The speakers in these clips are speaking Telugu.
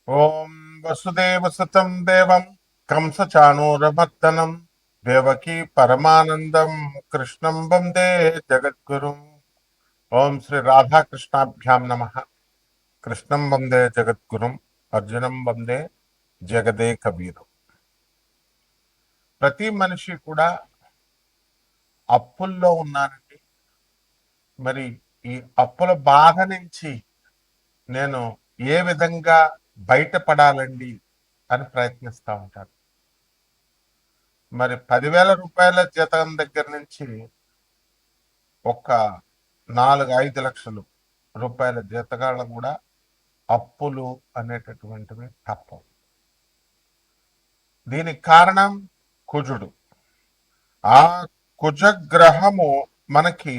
ఓం వసుదేవసుతం దేవం కంసచాణూరమర్దనం దేవకీ పరమానందం కృష్ణం వందే జగద్గురుం. ఓం శ్రీ రాధాకృష్ణాభ్యాం నమ. కృష్ణం వందే జగద్గురుం, అర్జునం వందే జగదే కబీరం. ప్రతి మనిషి కూడా అప్పుల్లో ఉన్నానండి. మరి ఈ అప్పుల బాధ నుంచి నేను ఏ విధంగా బయటపడాలండి అని ప్రయత్నిస్తూ ఉంటారు. మరి 10,000 రూపాయల జీతం దగ్గర నుంచి ఒక 4-5 లక్షలు రూపాయల జీతగాళ్ళ కూడా అప్పులు అనేటటువంటివి తప్పవు. దీనికి కారణం కుజుడు. ఆ కుజగ్రహము మనకి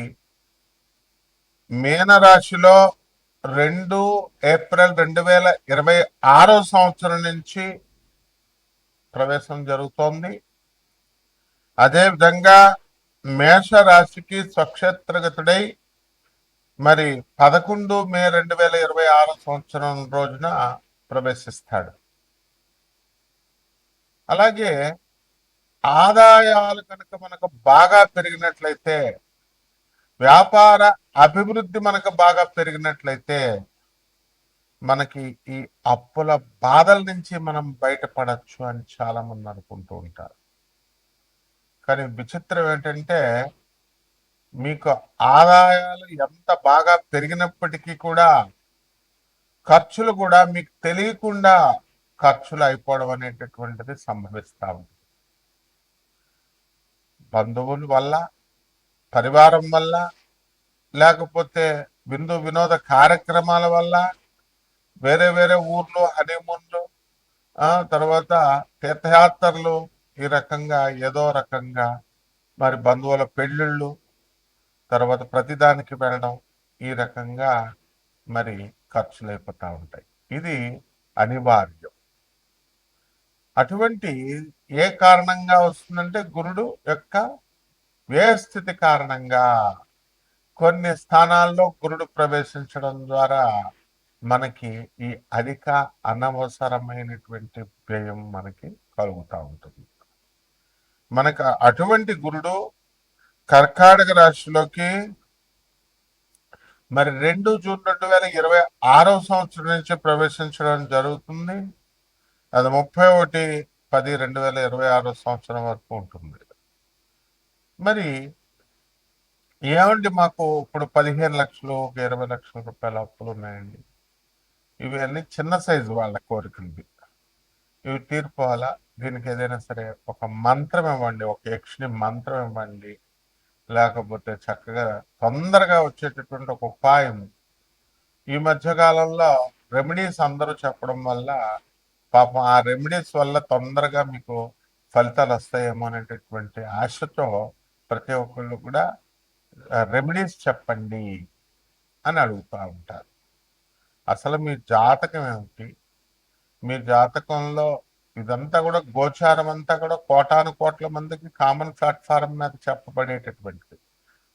మీనరాశిలో 2 ఏప్రిల్ 2026 నుంచి ప్రవేశం జరుగుతోంది. అదేవిధంగా మేషరాశికి స్వక్షేత్రగతుడై మరి 11 మే 2026 రోజున ప్రవేశిస్తాడు. అలాగే ఆదాయాలు కనుక మనకు బాగా పెరిగినట్లయితే, వ్యాపార అభివృద్ధి మనకు బాగా పెరిగినట్లయితే మనకి ఈ అప్పుల బాధల నుంచి మనం బయటపడచ్చు అని చాలా మంది అనుకుంటూ ఉంటారు. కానీ విచిత్రం ఏంటంటే, మీకు ఆదాయాలు ఎంత బాగా పెరిగినప్పటికీ కూడా ఖర్చులు కూడా మీకు తెలియకుండా ఖర్చులు అయిపోవడం అనేటటువంటిది సంభవిస్తా ఉంది. బంధువుల వల్ల, పరివారం వల్ల, లేకపోతే విందు వినోద కార్యక్రమాల వల్ల, వేరే వేరే ఊర్లు హనీమూన్లు, తర్వాత తీర్థయాత్రలు, ఈ రకంగా ఏదో రకంగా మరి బంధువుల పెళ్ళిళ్ళు, తర్వాత ప్రతిదానికి వెళ్ళడం, ఈ రకంగా మరి ఖర్చులు అయిపోతూ ఉంటాయి. ఇది అనివార్యం. అటువంటి ఏ కారణంగా వస్తుందంటే గురుడు యొక్క వ్యయస్థితి కారణంగా కొన్ని స్థానాల్లో గురుడు ప్రవేశించడం ద్వారా మనకి ఈ అధిక అనవసరమైనటువంటి వ్యయం మనకి కలుగుతూ ఉంటుంది. మనకు అటువంటి గురుడు కర్కాటక రాశిలోకి మరి 2 జూన్ 2026 నుంచి ప్రవేశించడం జరుగుతుంది. అది 31-10-2026 వరకు ఉంటుంది. మరి ఏమండి, మాకు ఇప్పుడు 15 లక్షలు, 20 లక్షల రూపాయల అప్పులు ఉన్నాయండి. ఇవి అన్ని చిన్న సైజు వాళ్ళ కోరికలు. ఇవి తీర్పోవాలా? దీనికి ఏదైనా సరే ఒక మంత్రం ఇవ్వండి, ఒక యక్షిని మంత్రం ఇవ్వండి, లేకపోతే చక్కగా తొందరగా వచ్చేటటువంటి ఒక ఉపాయం. ఈ మధ్య కాలంలో రెమెడీస్ అందరూ చెప్పడం వల్ల పాపం ఆ రెమెడీస్ వల్ల తొందరగా మీకు ఫలితాలు వస్తాయేమో అనేటటువంటి ఆశతో ప్రతి ఒక్కళ్ళు కూడా రెమెడీస్ చెప్పండి అని అడుగుతూ ఉంటారు. అసలు మీ జాతకం ఏమిటి? మీ జాతకంలో ఇదంతా కూడా గోచారం అంతా కూడా కోటాను కోట్ల మందికి కామన్ ప్లాట్ఫారం మీద చెప్పబడేటటువంటిది.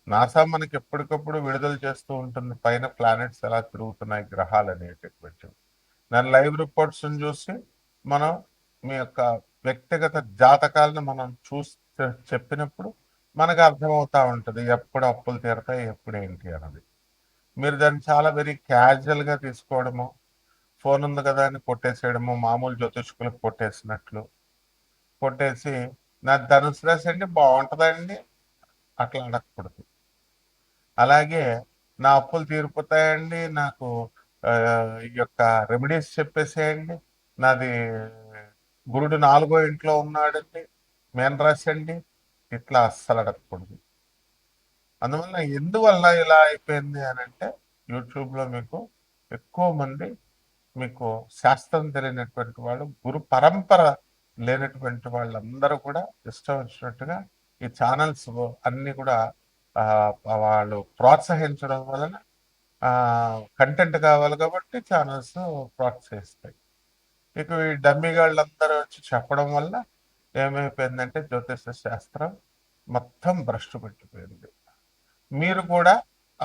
నాసా మనకి ఎప్పటికప్పుడు విడుదల చేస్తూ ఉంటుంది పైన ప్లానెట్స్ ఎలా తిరుగుతున్నాయి, గ్రహాలు అనేటటువంటివి. దాని లైవ్ రిపోర్ట్స్ చూసి మనం మీ యొక్క వ్యక్తిగత జాతకాలను మనం చూసి చెప్పినప్పుడు మనకు అర్థమవుతా ఉంటుంది ఎప్పుడు అప్పులు తీరతాయి, ఎప్పుడు ఏంటి అన్నది. మీరు దాన్ని చాలా వెరీ క్యాజువల్గా తీసుకోవడము, ఫోన్ ఉంది కదా అని కొట్టేసేయడము, మామూలు జ్యోతిష్కులకు కొట్టేసినట్లు కొట్టేసి నా ధనుసు రాశి అండి బాగుంటుందండి అట్లా అడగకూడదు. అలాగే నా అప్పులు తీరిపోతాయండి, నాకు ఈ యొక్క రెమెడీస్ చెప్పేసేయండి, నాది గురుడు 4వ ఇంట్లో ఉన్నాడండి, మేనరాశి అండి, ఇట్లా అస్సలు అడగకూడదు. అందువల్ల ఎందువల్ల ఇలా అయిపోయింది అని అంటే, యూట్యూబ్లో మీకు ఎక్కువ మంది మీకు శాస్త్రం తెలియనటువంటి వాళ్ళు, గురు పరంపర లేనటువంటి వాళ్ళందరూ కూడా ఇష్టం వచ్చినట్టుగా ఈ ఛానల్స్ అన్ని కూడా వాళ్ళు ప్రోత్సహించడం వలన కంటెంట్ కావాలి కాబట్టి ఛానల్స్ ప్రోత్సహిస్తాయి. ఇక ఈ డమ్మిగాళ్ళందరూ వచ్చి చెప్పడం వల్ల ఏమైపోయిందంటే జ్యోతిష శాస్త్రం మొత్తం భ్రష్టు పెట్టిపోయింది. మీరు కూడా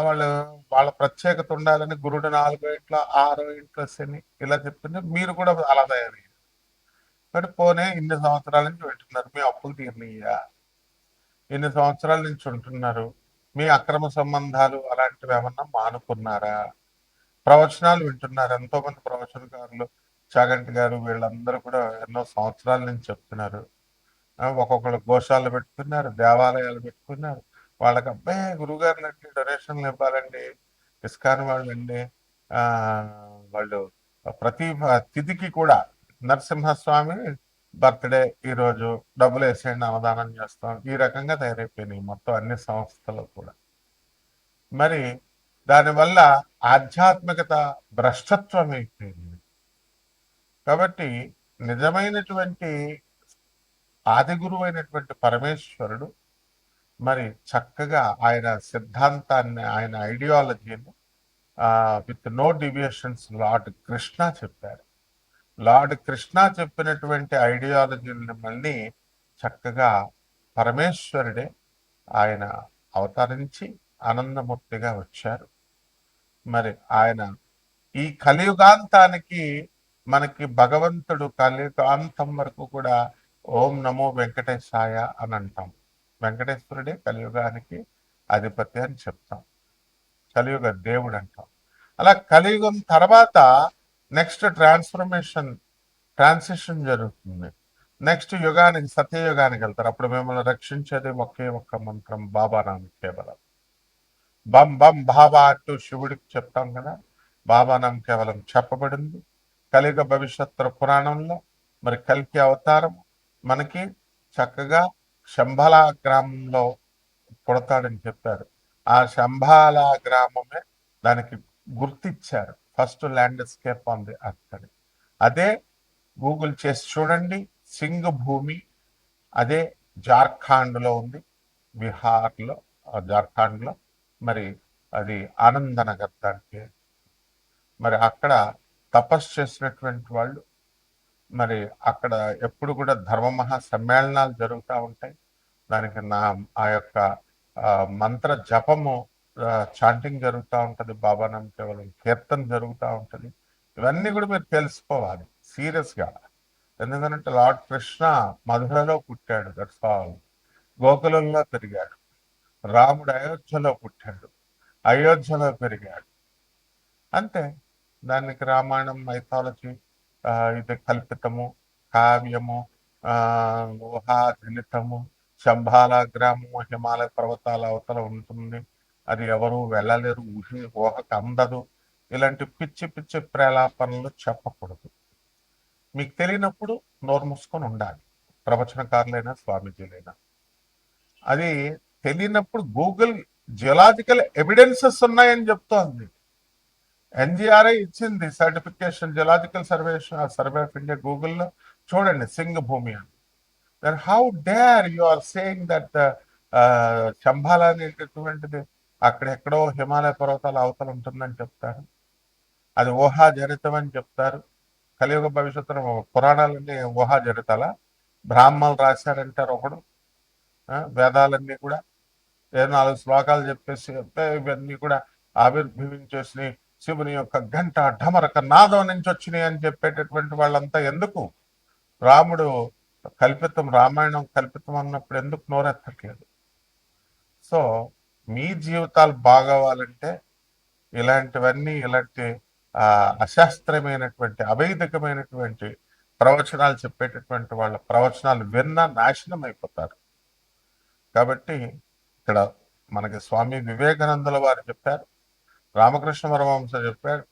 వాళ్ళు వాళ్ళ ప్రత్యేకత ఉండాలని గురుడు 4 ఇంట్లో 6 ఇంట్లో శని ఇలా చెప్తుంటే మీరు కూడా అలా తయారయ్యారు. మరి పోనీ ఇన్ని సంవత్సరాల నుంచి వింటున్నారు, మీ అప్పులు తీరినయ్యా? ఇన్ని సంవత్సరాల నుంచి ఉంటున్నారు, మీ అక్రమ సంబంధాలు అలాంటివి ఏమన్నా మానుకున్నారా? ప్రవచనాలు వింటున్నారు, ఎంతో మంది ప్రవచనకారులు చాగంటి గారు వీళ్ళందరూ కూడా ఎన్నో సంవత్సరాల నుంచి చెప్తున్నారు. ఒక్కొక్కరు గోశాలు పెట్టుకున్నారు, దేవాలయాలు పెట్టుకున్నారు. వాళ్ళకి అబ్బాయి గురువుగారులండి డొనేషన్లు ఇవ్వాలండి, ఇస్కాన్ వాళ్ళండి, ఆ వాళ్ళు ప్రతి తిథికి కూడా నరసింహస్వామి బర్త్డే ఈరోజు డబ్బులు వేసేయండి అన్నదానం చేస్తాం, ఈ రకంగా తయారైపోయినాయి మొత్తం అన్ని సంస్థలు కూడా. మరి దానివల్ల ఆధ్యాత్మికత భ్రష్టత్వం అయిపోయింది. కాబట్టి నిజమైనటువంటి ఆది గురువు అయినటువంటి పరమేశ్వరుడు మరి చక్కగా ఆయన సిద్ధాంతాన్ని, ఆయన ఐడియాలజీని with no deviations Lord Krishna చెప్పారు. లార్డ్ కృష్ణ చెప్పినటువంటి ఐడియాలజీని మళ్ళీ చక్కగా పరమేశ్వరుడే ఆయన అవతరించి ఆనందమూర్తిగా వచ్చారు. మరి ఆయన ఈ కలియుగాంతానికి మనకి భగవంతుడు కలియుగాంతం వరకు కూడా ఓం నమో వెంకటేశాయ అని అంటాం. వెంకటేశ్వరుడే కలియుగానికి అధిపతి అని చెప్తాం, కలియుగ దేవుడు అంటాం. అలా కలియుగం తర్వాత నెక్స్ట్ ట్రాన్సిషన్ జరుగుతుంది. నెక్స్ట్ యుగానికి, సత్యయుగానికి వెళ్తారు. అప్పుడు మిమ్మల్ని రక్షించేది ఒకే ఒక్క మంత్రం, బాబానామం కేవలం. బం బం బాబా అంటూ శివుడికి చెప్తాం కదా, బాబానామం కేవలం చెప్పబడింది కలియుగ భవిష్యత్తు పురాణంలో. మరి కల్కి అవతారం మనకి చక్కగా శంభాల గ్రామంలో పుడతాడని చెప్పారు. ఆ శంభాల గ్రామమే దానికి గుర్తిచ్చారు, first landscape on the earth. అదే గూగుల్ చేసి చూడండి, సింగ్ భూమి, అదే జార్ఖండ్లో ఉంది, బీహార్లో, జార్ఖండ్లో. మరి అది ఆనందనగర్ దానికి. మరి అక్కడ తపస్సు చేసినటువంటి వాళ్ళు, మరి అక్కడ ఎప్పుడు కూడా ధర్మ మహా సమ్మేళనాలు జరుగుతూ ఉంటాయి. దానికి ఆ యొక్క మంత్ర జపము, చాంటింగ్ జరుగుతూ ఉంటుంది, బాబానాం కేవలం కీర్తన జరుగుతూ ఉంటుంది. ఇవన్నీ కూడా మీరు తెలుసుకోవాలి సీరియస్గా. ఎందుకంటే లార్డ్ కృష్ణ మధురలో పుట్టాడు, దట్స్ ఆల్. గోకులంలో పెరిగాడు. రాముడు అయోధ్యలో పుట్టాడు, అయోధ్యలో పెరిగాడు, అంతే. దానికి రామాయణం మైథాలజీ ఇది కల్పితము, కావ్యము, ఊహాజనితము. శంభాల గ్రామము హిమాలయ పర్వతాల అవతల ఉంటుంది, అది ఎవరు వెళ్ళలేరు, ఊహకు అందదు. ఇలాంటి పిచ్చి పిచ్చి ప్రేలాపనలు చెప్పకూడదు. మీకు తెలియనప్పుడు నోరు మూసుకొని ఉండాలి, ప్రవచనకారులైనా స్వామీజీలైనా. అది తెలియనప్పుడు గూగుల్ జియోలాజికల్ ఎవిడెన్సెస్ ఉన్నాయని చెప్తోంది. ఎన్జిఆర్ఐ ఇచ్చింది certification, Geological Survey of India. గూగుల్లో చూడండి, సింగ్ భూమి అని. Then how dare you are saying that Shambhala అనేటటువంటిది అక్కడెక్కడో హిమాలయ పర్వతాల అవతల ఉంటుందని చెప్తారు. అది ఊహాజనితం అని చెప్తారు. కలియుగ భవిష్యత్తులో పురాణాలన్నీ ఊహాజనితాల, బ్రాహ్మణులు రాశారంటారు ఒకడు, వేదాలన్నీ కూడా 4 శ్లోకాలు చెప్పేసి ఇవన్నీ కూడా ఆవిర్భవించేసి శివుని యొక్క గంట ఢమరక నాదం నుంచి వచ్చినాయి అని చెప్పేటటువంటి వాళ్ళంతా ఎందుకు? రాముడు కల్పితం, రామాయణం కల్పితం అన్నప్పుడు ఎందుకు నోరెత్తట్లేదు? సో మీ జీవితాలు బాగోవాలంటే ఇలాంటివన్నీ, ఇలాంటి అశాస్త్రమైనటువంటి అవైదికమైనటువంటి ప్రవచనాలు చెప్పేటటువంటి వాళ్ళ ప్రవచనాలు విన్నా నాశనం అయిపోతారు. కాబట్టి ఇక్కడ మనకి స్వామి వివేకానందుల వారు చెప్పారు, రామకృష్ణ పరమహంస చెప్పారు,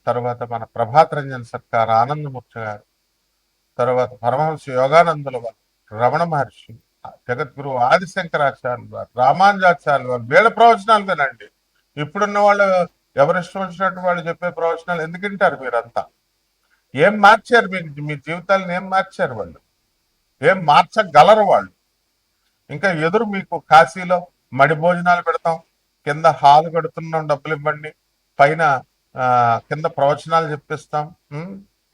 తర్వాత మన ప్రభాత్ రంజన్ సర్కార్, ఆనందమూర్తి గారు, తర్వాత పరమహంస యోగానందుల వారు, రమణ మహర్షి, జగద్గురు ఆదిశంకరాచార్యులు వారు, రామానుజాచార్యులు వారు, వీళ్ళ ప్రవచనాలు వినండి. ఇప్పుడున్న వాళ్ళు ఎవరు ఇష్టం వచ్చినట్టు వాళ్ళు చెప్పే ప్రవచనాలు ఎందుకు వింటారు? మీరంతా ఏం మార్చారు? మీ జీవితాలను ఏం మార్చారు వాళ్ళు? ఏం మార్చగలరు వాళ్ళు? ఇంకా ఎదురు మీకు కాశీలో మడి భోజనాలు పెడతాం, కింద హాల్ కడుతున్నాం, డబ్బులు ఇవ్వండి, పైన కింద ప్రవచనాలు చెప్పిస్తాం.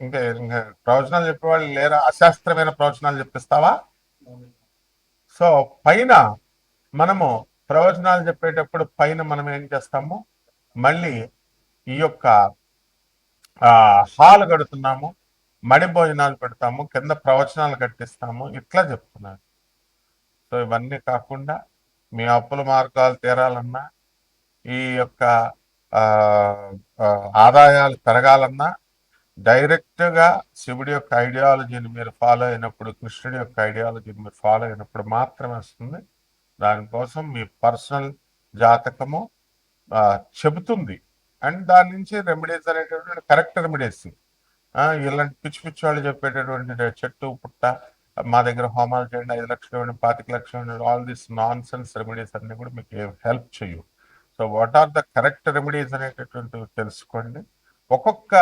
ఇంకా ఇంకా ప్రవచనాలు చెప్పేవాళ్ళు లేరా? అశాస్త్రమైన ప్రవచనాలు చెప్పిస్తావా? సో పైన మనము ప్రవచనాలు చెప్పేటప్పుడు పైన మనం ఏం చేస్తాము, మళ్ళీ ఈ యొక్క హాల్ కడుతున్నాము, మడి భోజనాలు పెడతాము, కింద ప్రవచనాలు కట్టిస్తాము, ఇట్లా చెప్తున్నారు. సో ఇవన్నీ కాకుండా మీ అప్పుల మార్గాలు తీరాలన్నా, ఈ యొక్క ఆదాయాలు పెరగాలన్నా డైరెక్ట్గా శివుడి యొక్క ఐడియాలజీని మీరు ఫాలో అయినప్పుడు, కృష్ణుడి యొక్క ఐడియాలజీని మీరు ఫాలో అయినప్పుడు మాత్రమే వస్తుంది. దానికోసం మీ పర్సనల్ జాతకము చెబుతుంది. అండ్ దాని నుంచి రెమెడీస్ అనేటటువంటి కరెక్ట్ రెమెడీస్, ఇలాంటి పిచ్చి పిచ్చి వాళ్ళు చెప్పేటటువంటి చెట్టు పుట్ట మా దగ్గర హోమాలు చేయండి, 5 లక్షలు ఇవ్వండి, 25 లక్షలు ఇవ్వండి, all this nonsense remedies అన్ని కూడా మీకు హెల్ప్ చేయు. So what are the correct remedies అనేటటువంటివి తెలుసుకోండి. ఒక్కొక్క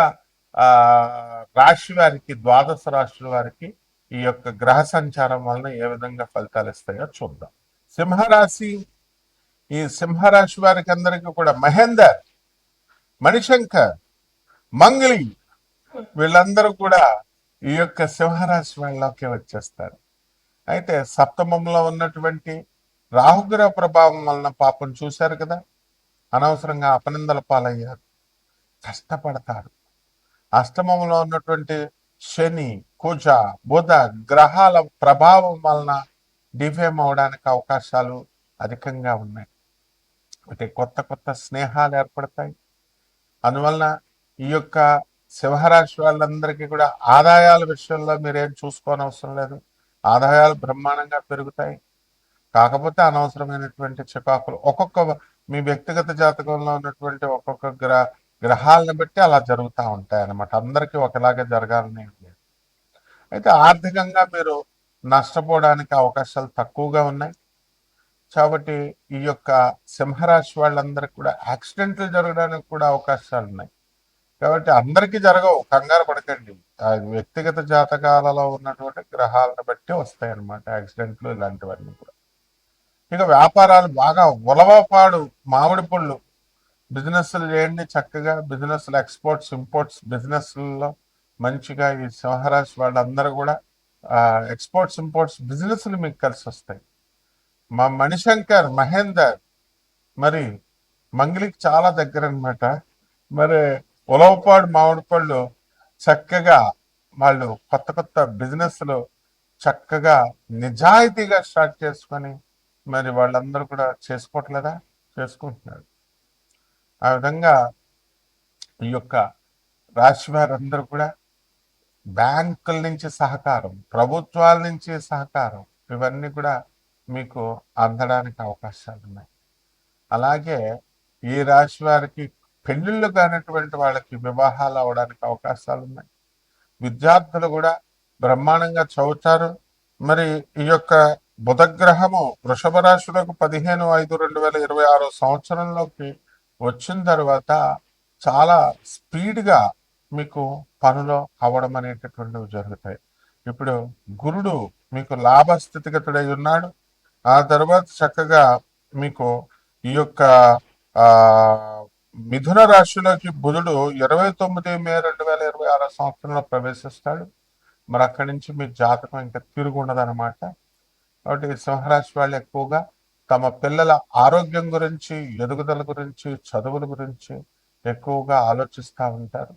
రాశి వారికి, ద్వాదశ రాశుల వారికి ఈ యొక్క గ్రహ సంచారం వలన ఏ విధంగా ఫలితాలు ఇస్తాయో చూద్దాం. సింహరాశి, ఈ సింహరాశి వారికి అందరికీ కూడా మహేందర్, మణిశంకర్, మంగళి వీళ్ళందరూ కూడా ఈ యొక్క సింహరాశి వాళ్ళలోకి వచ్చేస్తారు. అయితే సప్తమంలో ఉన్నటువంటి రాహుగ్రహ ప్రభావం వలన పాపం చూశారు కదా, అనవసరంగా అపనిందల పాలయ్యారు, కష్టపడతారు. అష్టమంలో ఉన్నటువంటి శని, కుజ, బుధ గ్రహాల ప్రభావం వలన డిఫేమ్ అవడానికి అవకాశాలు అధికంగా ఉన్నాయి. అంటే కొత్త కొత్త స్నేహాలు ఏర్పడతాయి. అందువలన ఈ యొక్క సింహరాశి వాళ్ళందరికీ కూడా ఆదాయాల విషయంలో మీరేం చూసుకోనవసరం లేదు. ఆదాయాలు బ్రహ్మాండంగా పెరుగుతాయి. కాకపోతే అనవసరమైనటువంటి చికాకులు ఒక్కొక్క మీ వ్యక్తిగత జాతకంలో ఉన్నటువంటి ఒక్కొక్క గ్రహాలను బట్టి అలా జరుగుతూ ఉంటాయి అన్నమాట. అందరికీ ఒకలాగే జరగాలని లేదు. అయితే ఆర్థికంగా మీరు నష్టపోవడానికి అవకాశాలు తక్కువగా ఉన్నాయి. కాబట్టి ఈ యొక్క సింహరాశి వాళ్ళందరికీ కూడా యాక్సిడెంట్లు జరగడానికి కూడా అవకాశాలు ఉన్నాయి. కాబట్టి అందరికీ జరగవు, కంగారు పడకండి. వ్యక్తిగత జాతకాలలో ఉన్నటువంటి గ్రహాలను బట్టి వస్తాయి అన్నమాట యాక్సిడెంట్లు ఇలాంటివన్నీ కూడా. ఇక వ్యాపారాలు బాగా ఉలవపాడు, మామిడి పళ్ళు బిజినెస్లు చేయండి చక్కగా. బిజినెస్లు, ఎక్స్పోర్ట్స్, ఇంపోర్ట్స్ బిజినెస్లలో మంచిగా ఈ సింహరాశి వాళ్ళందరూ కూడా ఎక్స్పోర్ట్స్, ఇంపోర్ట్స్ బిజినెస్లు మీకు కలిసి వస్తాయి. మా మణిశంకర్, మహేందర్ మరి మంగళికి చాలా దగ్గర అనమాట. మరి ఉలవపాడు మామిడి పళ్ళు చక్కగా వాళ్ళు కొత్త కొత్త బిజినెస్లు చక్కగా నిజాయితీగా స్టార్ట్ చేసుకొని మరి వాళ్ళందరూ కూడా చేసుకోవట్లేదా, చేసుకుంటున్నారు. ఆ విధంగా ఈ యొక్క రాశి వారందరూ కూడా బ్యాంకుల నుంచి సహకారం, ప్రభుత్వాల నుంచి సహకారం, ఇవన్నీ కూడా మీకు అందడానికి అవకాశాలు ఉన్నాయి. అలాగే ఈ రాశి వారికి పెళ్లిళ్ళు కానటువంటి వాళ్ళకి వివాహాలు అవడానికి అవకాశాలు ఉన్నాయి. విద్యార్థులు కూడా బ్రహ్మాండంగా చదువుతారు. మరి ఈ యొక్క బుధగ్రహము వృషభ రాశులకు 15/5/2026 సంవత్సరంలోకి వచ్చిన తర్వాత చాలా స్పీడ్గా మీకు పనులు అవ్వడం అనేటటువంటివి జరుగుతాయి. ఇప్పుడు గురుడు మీకు లాభస్థితిగతుడై ఉన్నాడు. ఆ తర్వాత చక్కగా మీకు ఈ యొక్క మిథున రాశిలోకి బుధుడు 29 మే 2026 సంవత్సరంలో ప్రవేశిస్తాడు. మరి అక్కడి నుంచి మీ జాతకం ఇంకా తిరుగు ఉండదన్నమాట. కాబట్టి సింహరాశి వాళ్ళు ఎక్కువగా తమ పిల్లల ఆరోగ్యం గురించి, ఎదుగుదల గురించి, చదువుల గురించి ఎక్కువగా ఆలోచిస్తూ ఉంటారు.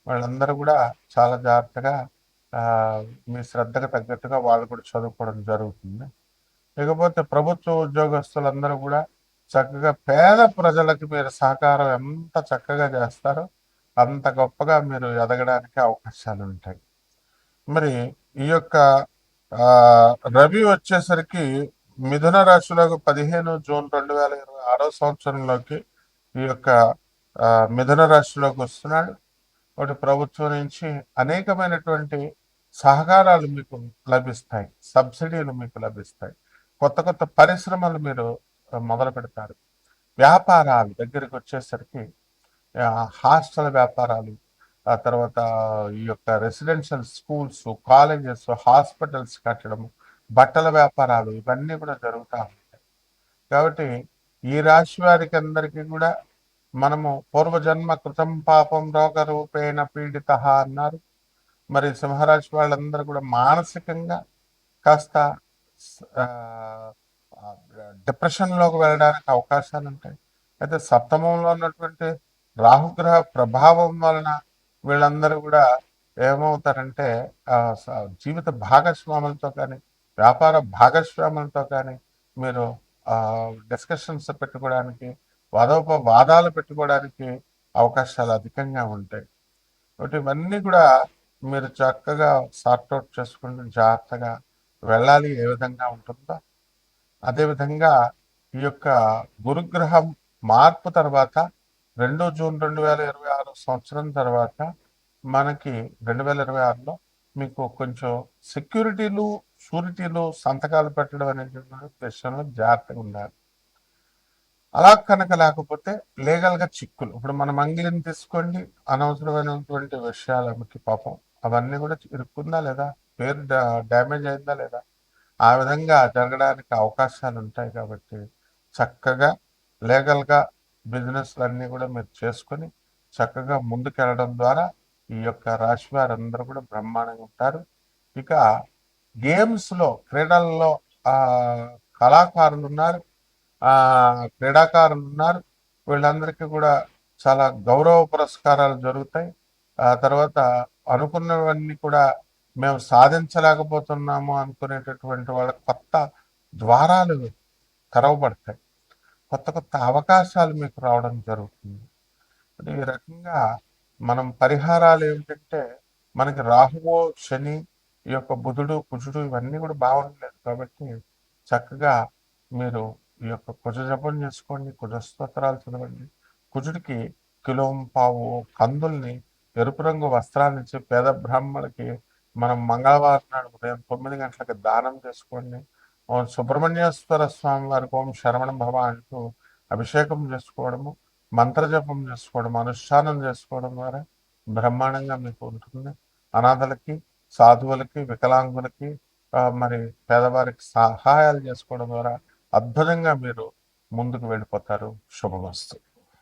వాళ్ళందరూ కూడా చాలా జాగ్రత్తగా మీ శ్రద్ధకు తగ్గట్టుగా వాళ్ళు కూడా చదువుకోవడం జరుగుతుంది. ఇకపోతే ప్రభుత్వ ఉద్యోగస్తులందరూ కూడా చక్కగా పేద ప్రజలకు మీరు సహకారం ఎంత చక్కగా చేస్తారో అంత గొప్పగా మీరు ఎదగడానికి అవకాశాలు ఉంటాయి. మరి ఈ యొక్క రవి వచ్చేసరికి మిథున రాశిలోకి 15 జూన్ 2026 సంవత్సరంలోకి ఈ యొక్క మిథున రాశిలోకి వస్తున్నాడు. ఒకటి ప్రభుత్వం నుంచి అనేకమైనటువంటి సహకారాలు మీకు లభిస్తాయి, సబ్సిడీలు మీకు లభిస్తాయి, కొత్త కొత్త పరిశ్రమలు మీరు మొదలు పెడతారు. వ్యాపారాలు దగ్గరికి వచ్చేసరికి హాస్టల్ వ్యాపారాలు, ఆ తర్వాత ఈ యొక్క రెసిడెన్షియల్ స్కూల్స్, కాలేజెస్, హాస్పిటల్స్ కట్టడం, బట్టల వ్యాపారాలు ఇవన్నీ కూడా జరుగుతూ ఉంటాయి. కాబట్టి ఈ రాశి వారికి అందరికీ కూడా మనము పూర్వజన్మ కృతం పాపం రోగ రూపేణ పీడిత అన్నారు. మరి సింహరాశి వాళ్ళందరూ కూడా మానసికంగా కాస్త డిప్రెషన్లోకి వెళ్ళడానికి అవకాశాలు ఉంటాయి. అయితే సప్తమంలో ఉన్నటువంటి రాహుగ్రహ ప్రభావం వలన వీళ్ళందరూ కూడా ఏమవుతారంటే జీవిత భాగస్వాములతో కానీ వ్యాపార భాగస్వాములతో కానీ మీరు డిస్కషన్స్ పెట్టుకోవడానికి వాదోపవాదాలు పెట్టుకోవడానికి అవకాశాలు అధికంగా ఉంటాయి. కాబట్టి ఇవన్నీ కూడా మీరు చక్కగా సార్ట్అవుట్ చేసుకుంటూ జాగ్రత్తగా వెళ్ళాలి ఏ విధంగా ఉంటుందో. అదేవిధంగా ఈ యొక్క గురుగ్రహం మార్పు తర్వాత 2 జూన్ 2026 సంవత్సరం తర్వాత మనకి 2026లో మీకు కొంచెం సెక్యూరిటీలు షూరిటీలు సంతకాలు పెట్టడం అనేటువంటి విషయంలో జాగ్రత్తగా ఉండాలి. అలా కనుక లేకపోతే లీగల్గా చిక్కులు. ఇప్పుడు మన మంగిలిని తీసుకోండి, అనవసరమైనటువంటి విషయాలకి పాపం అవన్నీ కూడా ఇరుక్కుందా లేదా, పేరు డ్యామేజ్ అయిందా లేదా, ఆ విధంగా జరగడానికి అవకాశాలు ఉంటాయి. కాబట్టి చక్కగా లీగల్గా బిజినెస్లు అన్నీ కూడా మీరు చేసుకొని చక్కగా ముందుకెళ్ళడం ద్వారా ఈ యొక్క రాశి వారందరూ కూడా బ్రహ్మాండంగా ఉంటారు. ఇక గేమ్స్లో క్రీడల్లో కళాకారులు ఉన్నారు, క్రీడాకారులు ఉన్నారు. వీళ్ళందరికీ కూడా చాలా గౌరవ పురస్కారాలు జరుగుతాయి. ఆ తర్వాత అనుకున్నవన్నీ కూడా మేము సాధించలేకపోతున్నాము అనుకునేటటువంటి వాళ్ళ కొత్త ద్వారాలు తెరవబడతాయి. కొత్త కొత్త అవకాశాలు మీకు రావడం జరుగుతుంది. ఈ రకంగా మనం పరిహారాలు ఏమిటంటే, మనకి రాహువు శని ఈ యొక్క బుధుడు కుజుడు ఇవన్నీ కూడా బాగుండలేదు. కాబట్టి చక్కగా మీరు ఈ యొక్క కుజ జపం చేసుకోండి, కుజ స్తోత్రాలు చదవండి. కుజుడికి కిలోంపావు కందుల్ని ఎరుపు రంగు వస్త్రాన్ని ఇచ్చి పేద బ్రాహ్మణులకి మనం మంగళవారం నాడు ఉదయం 9 గంటలకు దానం చేసుకోండి. ఓం సుబ్రహ్మణ్యేశ్వర స్వామి వారికి ఓం శరవణ భవ అంటూ అభిషేకం చేసుకోవడము, మంత్రజపం చేసుకోవడం, అనుష్ఠానం చేసుకోవడం ద్వారా బ్రహ్మాండంగా మీకు ఉంటుంది. అనాథలకి, సాధువులకి, వికలాంగులకి, మరి పేదవారికి సహాయాలు చేసుకోవడం ద్వారా అద్భుతంగా మీరు ముందుకు వెళ్ళిపోతారు. శుభమస్తు.